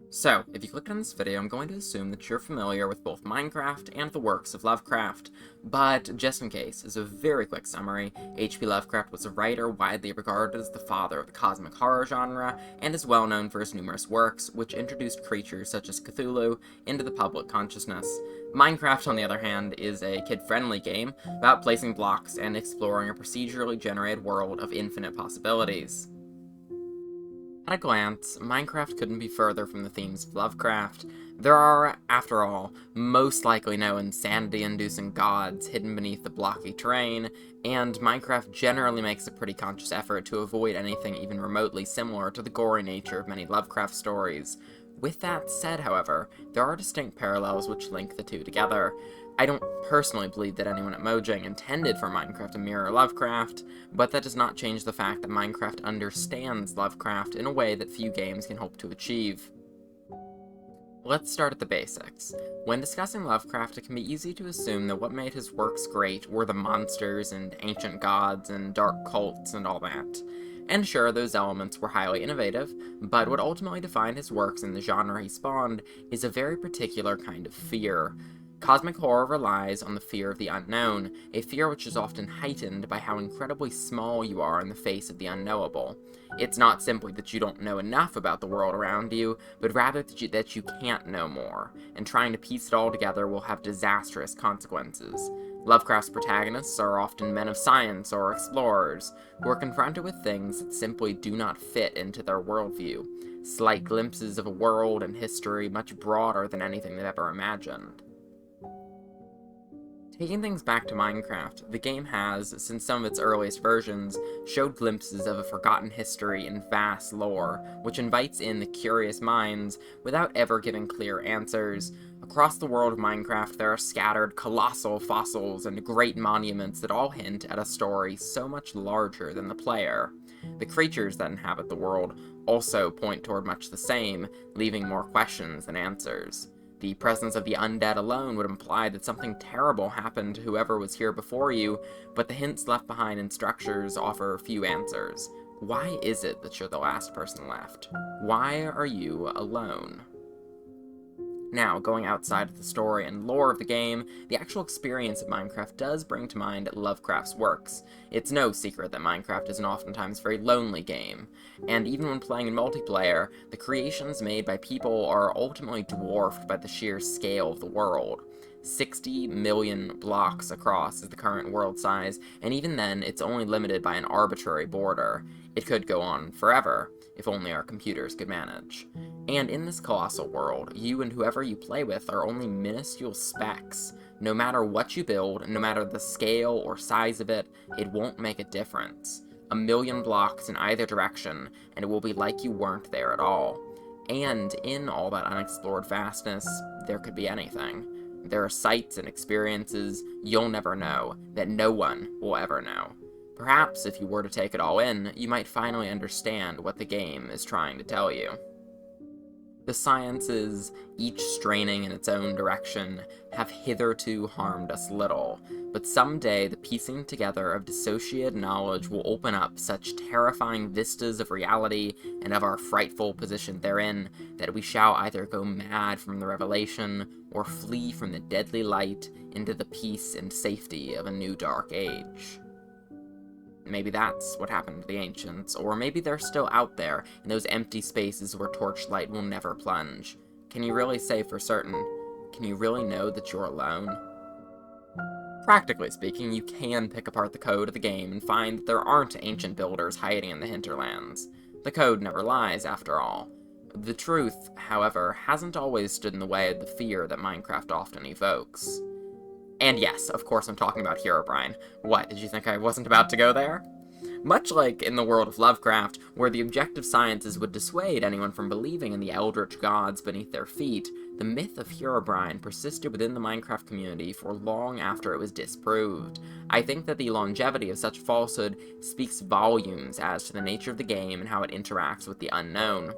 So, if you clicked on this video, I'm going to assume that you're familiar with both Minecraft and the works of Lovecraft. But, just in case, as a very quick summary, H.P. Lovecraft was a writer widely regarded as the father of the cosmic horror genre, and is well known for his numerous works, which introduced creatures such as Cthulhu into the public consciousness. Minecraft, on the other hand, is a kid-friendly game about placing blocks and exploring a procedurally generated world of infinite possibilities. At a glance, Minecraft couldn't be further from the themes of Lovecraft. There are, after all, most likely no insanity-inducing gods hidden beneath the blocky terrain, and Minecraft generally makes a pretty conscious effort to avoid anything even remotely similar to the gory nature of many Lovecraft stories. With that said, however, there are distinct parallels which link the two together. I don't personally believe that anyone at Mojang intended for Minecraft to mirror Lovecraft, but that does not change the fact that Minecraft understands Lovecraft in a way that few games can hope to achieve. Let's start at the basics. When discussing Lovecraft, it can be easy to assume that what made his works great were the monsters and ancient gods and dark cults and all that. And sure, those elements were highly innovative, but what ultimately defined his works and the genre he spawned is a very particular kind of fear. Cosmic horror relies on the fear of the unknown, a fear which is often heightened by how incredibly small you are in the face of the unknowable. It's not simply that you don't know enough about the world around you, but rather that you can't know more, and trying to piece it all together will have disastrous consequences. Lovecraft's protagonists are often men of science or explorers, who are confronted with things that simply do not fit into their worldview, slight glimpses of a world and history much broader than anything they've ever imagined. Taking things back to Minecraft, the game has, since some of its earliest versions, showed glimpses of a forgotten history and vast lore, which invites in the curious minds without ever giving clear answers. Across the world of Minecraft, there are scattered colossal fossils and great monuments that all hint at a story so much larger than the player. The creatures that inhabit the world also point toward much the same, leaving more questions than answers. The presence of the undead alone would imply that something terrible happened to whoever was here before you, but the hints left behind in structures offer few answers. Why is it that you're the last person left? Why are you alone? Now, going outside of the story and lore of the game, the actual experience of Minecraft does bring to mind Lovecraft's works. It's no secret that Minecraft is an oftentimes very lonely game, and even when playing in multiplayer, the creations made by people are ultimately dwarfed by the sheer scale of the world. 60 million blocks across is the current world size, and even then, it's only limited by an arbitrary border. It could go on forever, if only our computers could manage. And in this colossal world, you and whoever you play with are only minuscule specks. No matter what you build, no matter the scale or size of it, it won't make a difference. A million blocks in either direction, and it will be like you weren't there at all. And in all that unexplored vastness, there could be anything. There are sights and experiences you'll never know, that no one will ever know. Perhaps if you were to take it all in, you might finally understand what the game is trying to tell you. The sciences, each straining in its own direction, have hitherto harmed us little, but someday the piecing together of dissociated knowledge will open up such terrifying vistas of reality and of our frightful position therein that we shall either go mad from the revelation or flee from the deadly light into the peace and safety of a new dark age. Maybe that's what happened to the ancients, or maybe they're still out there, in those empty spaces where torchlight will never plunge. Can you really say for certain? Can you really know that you're alone? Practically speaking, you can pick apart the code of the game and find that there aren't ancient builders hiding in the hinterlands. The code never lies, after all. The truth, however, hasn't always stood in the way of the fear that Minecraft often evokes. And yes, of course I'm talking about Herobrine. What, did you think I wasn't about to go there? Much like in the world of Lovecraft, where the objective sciences would dissuade anyone from believing in the eldritch gods beneath their feet, the myth of Herobrine persisted within the Minecraft community for long after it was disproved. I think that the longevity of such falsehood speaks volumes as to the nature of the game and how it interacts with the unknown.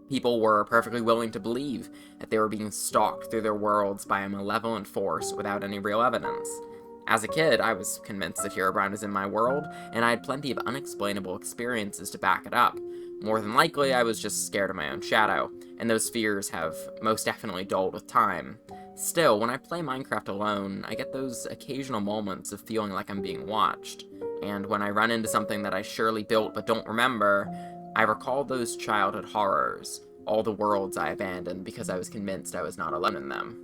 People were perfectly willing to believe that they were being stalked through their worlds by a malevolent force without any real evidence. As a kid, I was convinced that Herobrine was in my world, and I had plenty of unexplainable experiences to back it up. More than likely, I was just scared of my own shadow, and those fears have most definitely dulled with time. Still, when I play Minecraft alone, I get those occasional moments of feeling like I'm being watched, and when I run into something that I surely built but don't remember, I recall those childhood horrors, all the worlds I abandoned because I was convinced I was not alone in them.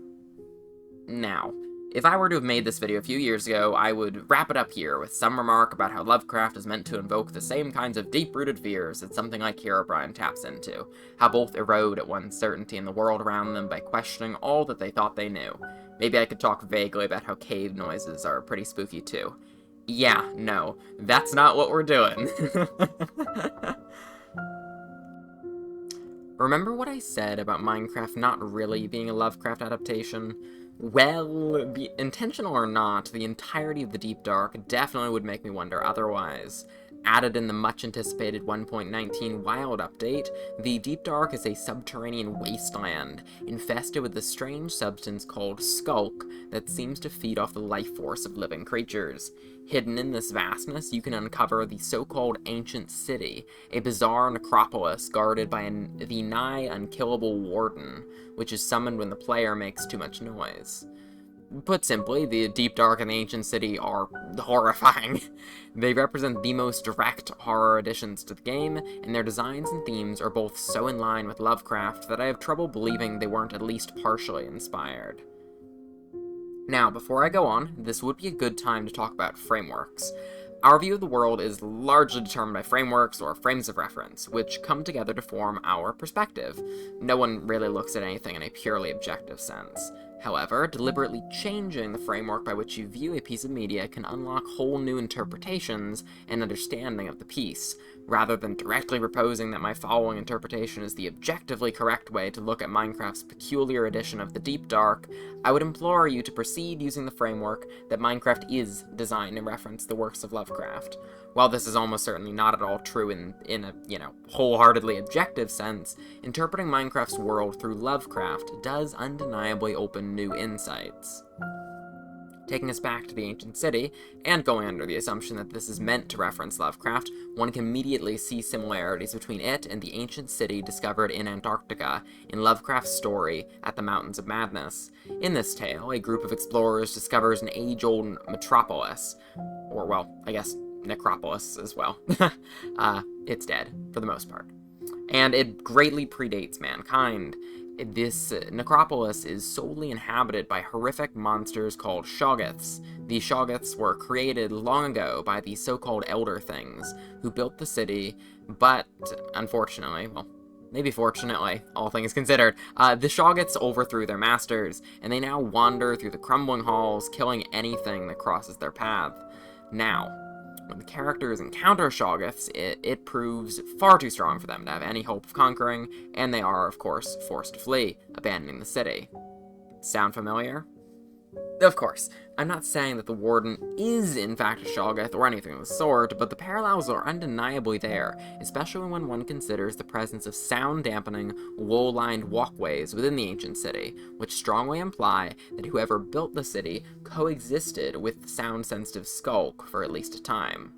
Now, if I were to have made this video a few years ago, I would wrap it up here with some remark about how Lovecraft is meant to invoke the same kinds of deep-rooted fears that something like Herobrine taps into, how both erode at one's certainty in the world around them by questioning all that they thought they knew. Maybe I could talk vaguely about how cave noises are pretty spooky too. Yeah, no, that's not what we're doing. Remember what I said about Minecraft not really being a Lovecraft adaptation? Well, intentional or not, the entirety of the Deep Dark definitely would make me wonder otherwise. Added in the much-anticipated 1.19 Wild update, the Deep Dark is a subterranean wasteland, infested with a strange substance called skulk that seems to feed off the life force of living creatures. Hidden in this vastness, you can uncover the so-called Ancient City, a bizarre necropolis guarded by the nigh unkillable Warden, which is summoned when the player makes too much noise. Put simply, the Deep Dark and the Ancient City are horrifying. They represent the most direct horror additions to the game, and their designs and themes are both so in line with Lovecraft that I have trouble believing they weren't at least partially inspired. Now, before I go on, this would be a good time to talk about frameworks. Our view of the world is largely determined by frameworks or frames of reference, which come together to form our perspective. No one really looks at anything in a purely objective sense. However, deliberately changing the framework by which you view a piece of media can unlock whole new interpretations and understanding of the piece. Rather than directly proposing that my following interpretation is the objectively correct way to look at Minecraft's peculiar edition of the Deep Dark, I would implore you to proceed using the framework that Minecraft is designed to reference the works of Lovecraft. While this is almost certainly not at all true in a, wholeheartedly objective sense, interpreting Minecraft's world through Lovecraft does undeniably open new insights. Taking us back to the Ancient City, and going under the assumption that this is meant to reference Lovecraft, one can immediately see similarities between it and the ancient city discovered in Antarctica in Lovecraft's story At the Mountains of Madness. In this tale, a group of explorers discovers an age-old metropolis, or, well, I guess necropolis as well. It's dead, for the most part. And it greatly predates mankind. This necropolis is solely inhabited by horrific monsters called Shoggoths. These Shoggoths were created long ago by the so-called Elder Things, who built the city, but unfortunately, well, maybe fortunately, all things considered, the Shoggoths overthrew their masters, and they now wander through the crumbling halls, killing anything that crosses their path. Now, when the characters encounter Shoggoths, it proves far too strong for them to have any hope of conquering, and they are, of course, forced to flee, abandoning the city. Sound familiar? Of course, I'm not saying that the Warden is in fact a Shoggoth or anything of the sort, but the parallels are undeniably there, especially when one considers the presence of sound-dampening, wool-lined walkways within the ancient city, which strongly imply that whoever built the city coexisted with the sound-sensitive skulk for at least a time.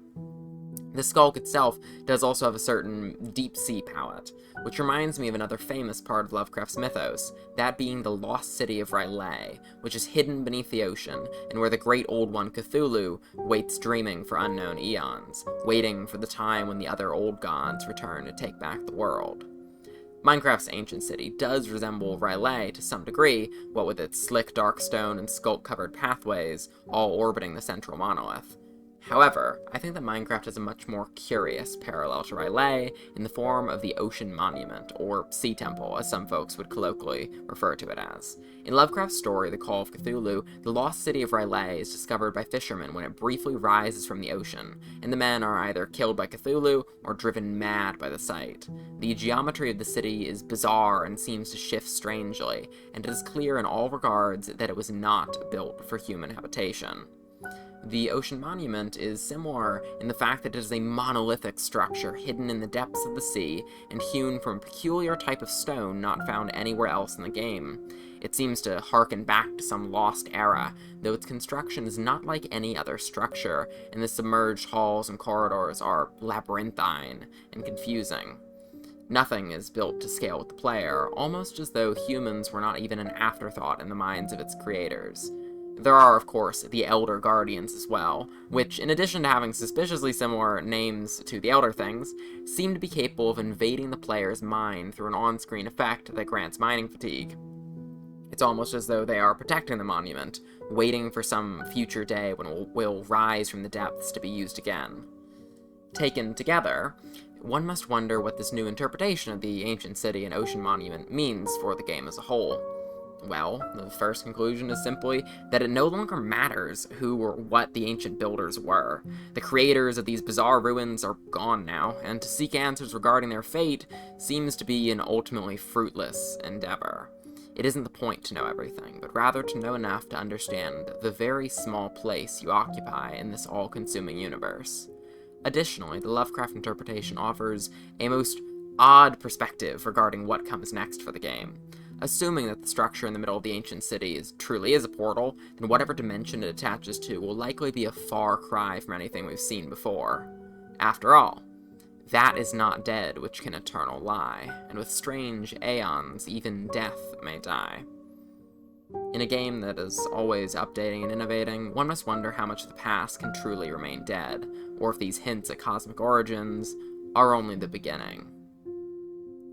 The skulk itself does also have a certain deep-sea palette, which reminds me of another famous part of Lovecraft's mythos, that being the lost city of R'lyeh, which is hidden beneath the ocean, and where the great old one Cthulhu waits dreaming for unknown eons, waiting for the time when the other old gods return to take back the world. Minecraft's ancient city does resemble R'lyeh to some degree, what with its slick dark stone and skulk-covered pathways, all orbiting the central monolith. However, I think that Minecraft has a much more curious parallel to R'lyeh in the form of the Ocean Monument, or Sea Temple, as some folks would colloquially refer to it as. In Lovecraft's story, The Call of Cthulhu, the lost city of R'lyeh is discovered by fishermen when it briefly rises from the ocean, and the men are either killed by Cthulhu or driven mad by the sight. The geometry of the city is bizarre and seems to shift strangely, and it is clear in all regards that it was not built for human habitation. The Ocean Monument is similar in the fact that it is a monolithic structure hidden in the depths of the sea and hewn from a peculiar type of stone not found anywhere else in the game. It seems to harken back to some lost era, though its construction is not like any other structure, and the submerged halls and corridors are labyrinthine and confusing. Nothing is built to scale with the player, almost as though humans were not even an afterthought in the minds of its creators. There are, of course, the Elder Guardians as well, which, in addition to having suspiciously similar names to the Elder Things, seem to be capable of invading the player's mind through an on-screen effect that grants mining fatigue. It's almost as though they are protecting the monument, waiting for some future day when it will rise from the depths to be used again. Taken together, one must wonder what this new interpretation of the ancient city and ocean monument means for the game as a whole. Well, the first conclusion is simply that it no longer matters who or what the ancient builders were. The creators of these bizarre ruins are gone now, and to seek answers regarding their fate seems to be an ultimately fruitless endeavor. It isn't the point to know everything, but rather to know enough to understand the very small place you occupy in this all-consuming universe. Additionally, the Lovecraft interpretation offers a most odd perspective regarding what comes next for the game. Assuming that the structure in the middle of the ancient city truly is a portal, then whatever dimension it attaches to will likely be a far cry from anything we've seen before. After all, that is not dead which can eternal lie, and with strange aeons even death may die. In a game that is always updating and innovating, one must wonder how much of the past can truly remain dead, or if these hints at cosmic origins are only the beginning.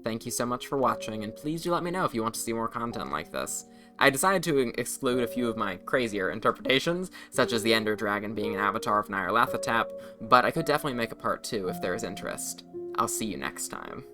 Thank you so much for watching, and please do let me know if you want to see more content like this. I decided to exclude a few of my crazier interpretations, such as the Ender Dragon being an avatar of Nyarlathotep, but I could definitely make a part 2 if there is interest. I'll see you next time.